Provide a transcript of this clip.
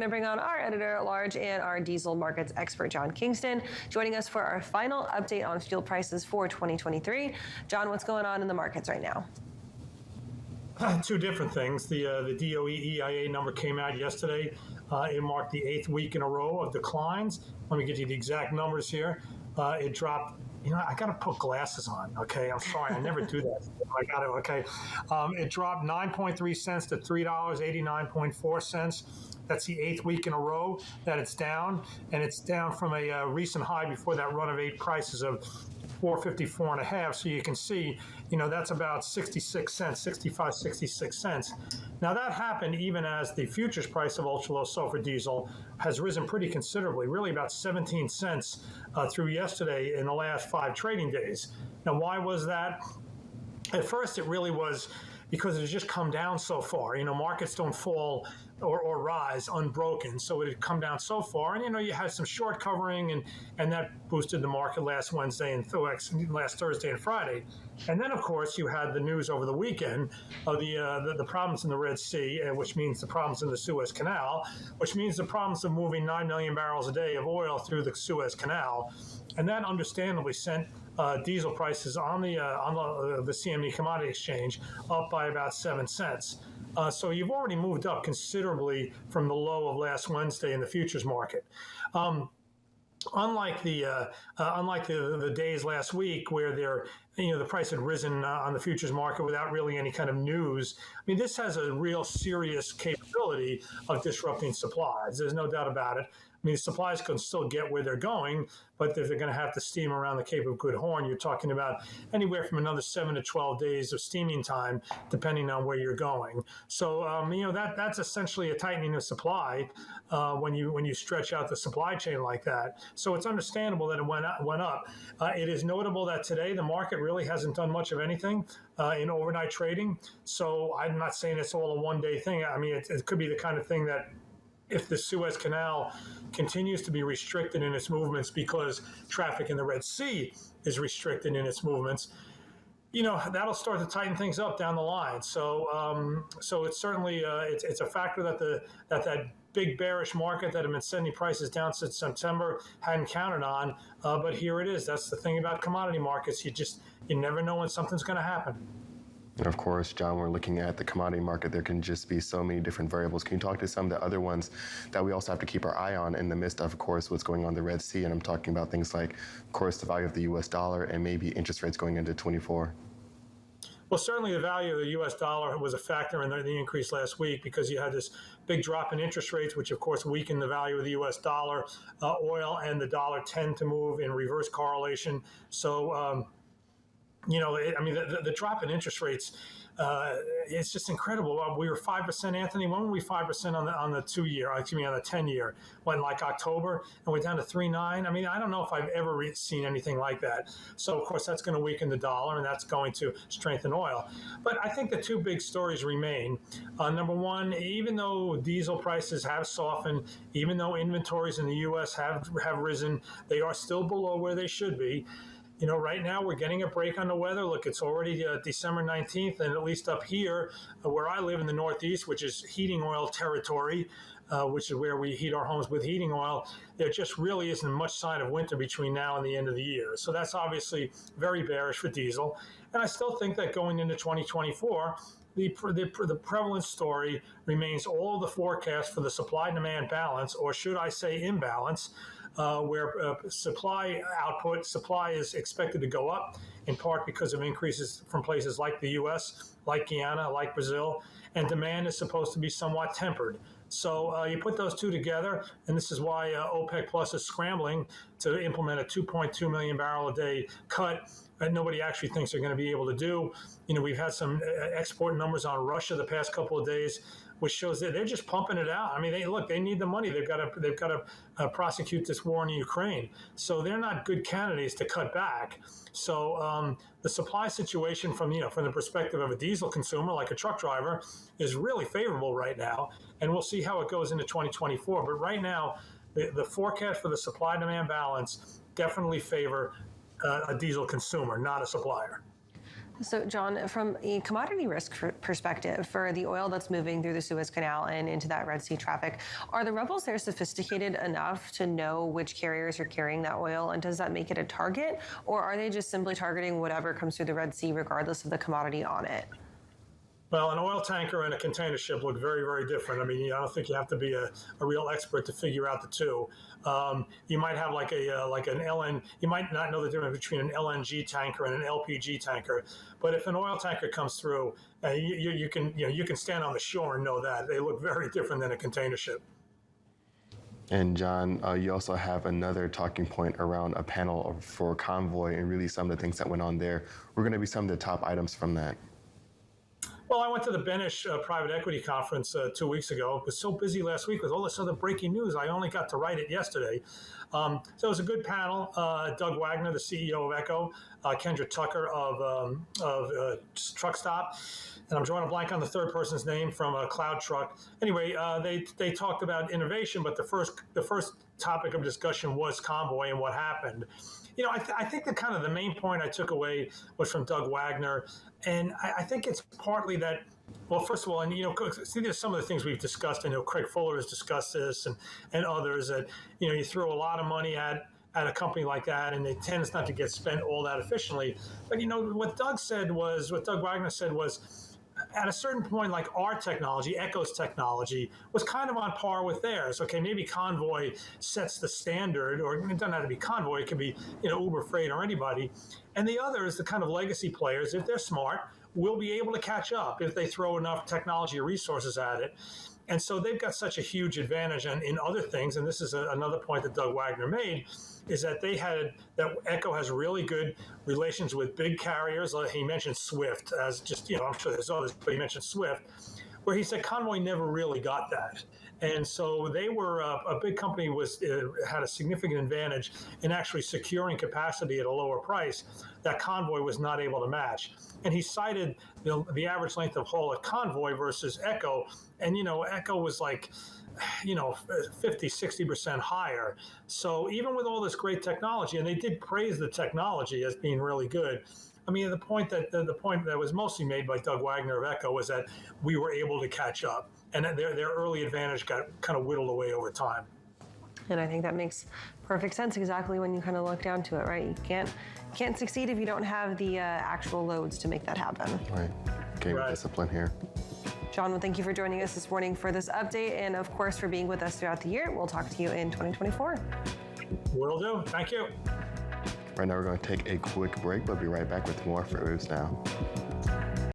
Going to bring on our editor-at-large and our diesel markets expert, John Kingston, joining us for our final update on fuel prices for 2023. John, what's going on in the markets right now? Two different things. The DOE EIA number came out yesterday. It marked the 8th week in a row of declines. Let me get you the exact numbers here. It dropped. I got to put glasses on, okay? I'm sorry, I never do that. I got to, okay? It dropped 9.3 cents to $3.89.4 cents. That's the 8th week in a row that it's down, and it's down from a recent high before that run of 8 prices of $4.54 and a half. So you can see, that's about 66 cents, 65, 66 cents. Now that happened even as the futures price of ultra-low sulfur diesel has risen pretty considerably, really about 17 cents through yesterday in the last 5 trading days. Now, why was that? At first, it really was because it has just come down so far. Markets don't fall or rise unbroken, so it had come down so far. And, you had some short covering, and that boosted the market last Wednesday and last Thursday and Friday. And then, of course, you had the news over the weekend of the problems in the Red Sea, which means the problems in the Suez Canal, which means the problems of moving 9 million barrels a day of oil through the Suez Canal. And that understandably sent diesel prices on the CME commodity exchange up by about 7 cents. So you've already moved up considerably from the low of last Wednesday in the futures market. Unlike the days last week where the price had risen on the futures market without really any kind of news. This has a real serious capability of disrupting supplies. There's no doubt about it. The supplies can still get where they're going, but if they're going to have to steam around the Cape of Good Horn, you're talking about anywhere from another 7 to 12 days of steaming time, depending on where you're going. So, that's essentially a tightening of supply when you stretch out the supply chain like that. So it's understandable that it went up. It is notable that today the market really hasn't done much of anything in overnight trading. So I'm not saying it's all a one-day thing. It could be the kind of thing that if the Suez Canal continues to be restricted in its movements because traffic in the Red Sea is restricted in its movements, that'll start to tighten things up down the line. So it's certainly it's a factor that big bearish market that had been sending prices down since September hadn't counted on. But here it is. That's the thing about commodity markets. You never know when something's going to happen. And of course, John, we're looking at the commodity market. There can just be so many different variables. Can you talk to some of the other ones that we also have to keep our eye on in the midst of course, what's going on in the Red Sea? And I'm talking about things like, of course, the value of the U.S. dollar and maybe interest rates going into 24. Well, certainly the value of the U.S. dollar was a factor in the increase last week because you had this big drop in interest rates, which, of course, weakened the value of the U.S. dollar. Oil and the dollar tend to move in reverse correlation. So, the drop in interest rates, it's just incredible. We were 5%, Anthony. When were we 5% on the 10-year? When like October, and we're down to 3.9. I don't know if I've ever seen anything like that. So of course that's going to weaken the dollar, and that's going to strengthen oil. But I think the two big stories remain. Number one, even though diesel prices have softened, even though inventories in the U.S. have risen, they are still below where they should be. Right now we're getting a break on the weather. Look, it's already December 19th, and at least up here where I live in the Northeast, which is heating oil territory, which is where we heat our homes with heating oil, there just really isn't much sign of winter between now and the end of the year. So that's obviously very bearish for diesel. And I still think that going into 2024, the prevalent story remains all the forecasts for the supply-demand balance, or should I say imbalance, where supply is expected to go up, in part because of increases from places like the U.S., like Guyana, like Brazil, and demand is supposed to be somewhat tempered. So you put those two together, and this is why OPEC Plus is scrambling to implement a 2.2 million barrel a day cut that nobody actually thinks they're going to be able to do. We've had some export numbers on Russia the past couple of days, which shows that they're just pumping it out. They need the money. They've got to prosecute this war in Ukraine. So they're not good candidates to cut back. So the supply situation from the perspective of a diesel consumer, like a truck driver, is really favorable right now. And we'll see how it goes into 2024. But right now, the forecast for the supply-demand balance definitely favor a diesel consumer, not a supplier. So, John, from a commodity risk perspective, for the oil that's moving through the Suez Canal and into that Red Sea traffic, are the rebels there sophisticated enough to know which carriers are carrying that oil? And does that make it a target? Or are they just simply targeting whatever comes through the Red Sea, regardless of the commodity on it? Well, an oil tanker and a container ship look very, very different. I mean, I don't think you have to be a real expert to figure out the two. You might have like an LN. You might not know the difference between an LNG tanker and an LPG tanker. But if an oil tanker comes through, you can stand on the shore and know that they look very different than a container ship. And John, you also have another talking point around a panel for Convoy and really some of the things that went on there. We're going to be some of the top items from that. Well, I went to the Benish private equity conference 2 weeks ago. It was so busy last week with all this other breaking news. I only got to write it yesterday. So it was a good panel. Doug Wagner, the CEO of Echo, Kendra Tucker of Truck Stop, and I'm drawing a blank on the third person's name from Cloud Truck. Anyway, they talked about innovation, but the first topic of discussion was Convoy and what happened. You know, I think that kind of the main point I took away was from Doug Wagner, and I think it's partly that, well, first of all, and, see, there's some of the things we've discussed, and Craig Fuller has discussed this and others, that, you throw a lot of money at a company like that, and it tends not to get spent all that efficiently. But, what Doug Wagner said was, at a certain point, like our technology, Echo's technology, was kind of on par with theirs. Okay, maybe Convoy sets the standard, or it doesn't have to be Convoy. It could be, Uber Freight or anybody. And the others, the kind of legacy players, if they're smart, will be able to catch up if they throw enough technology or resources at it. And so they've got such a huge advantage in other things. And this is another point that Doug Wagner made, is that that Echo has really good relations with big carriers. He mentioned Swift as just, I'm sure there's others, but he mentioned Swift, where he said Convoy never really got that. And so they were a big company had a significant advantage in actually securing capacity at a lower price that Convoy was not able to match. And he cited the average length of haul at Convoy versus Echo. And, Echo was like, 50-60% higher. So even with all this great technology, and they did praise the technology as being really good, I mean, the point that was mostly made by Doug Wagner of Echo was that we were able to catch up, and their early advantage got kind of whittled away over time. And I think that makes perfect sense exactly when you kind of look down to it, right? You can't succeed if you don't have the actual loads to make that happen. Right. Game discipline here. John, well, thank you for joining us this morning for this update, and of course for being with us throughout the year. We'll talk to you in 2024. Will do. Thank you. Right now we're going to take a quick break, but be right back with more for Oops Now.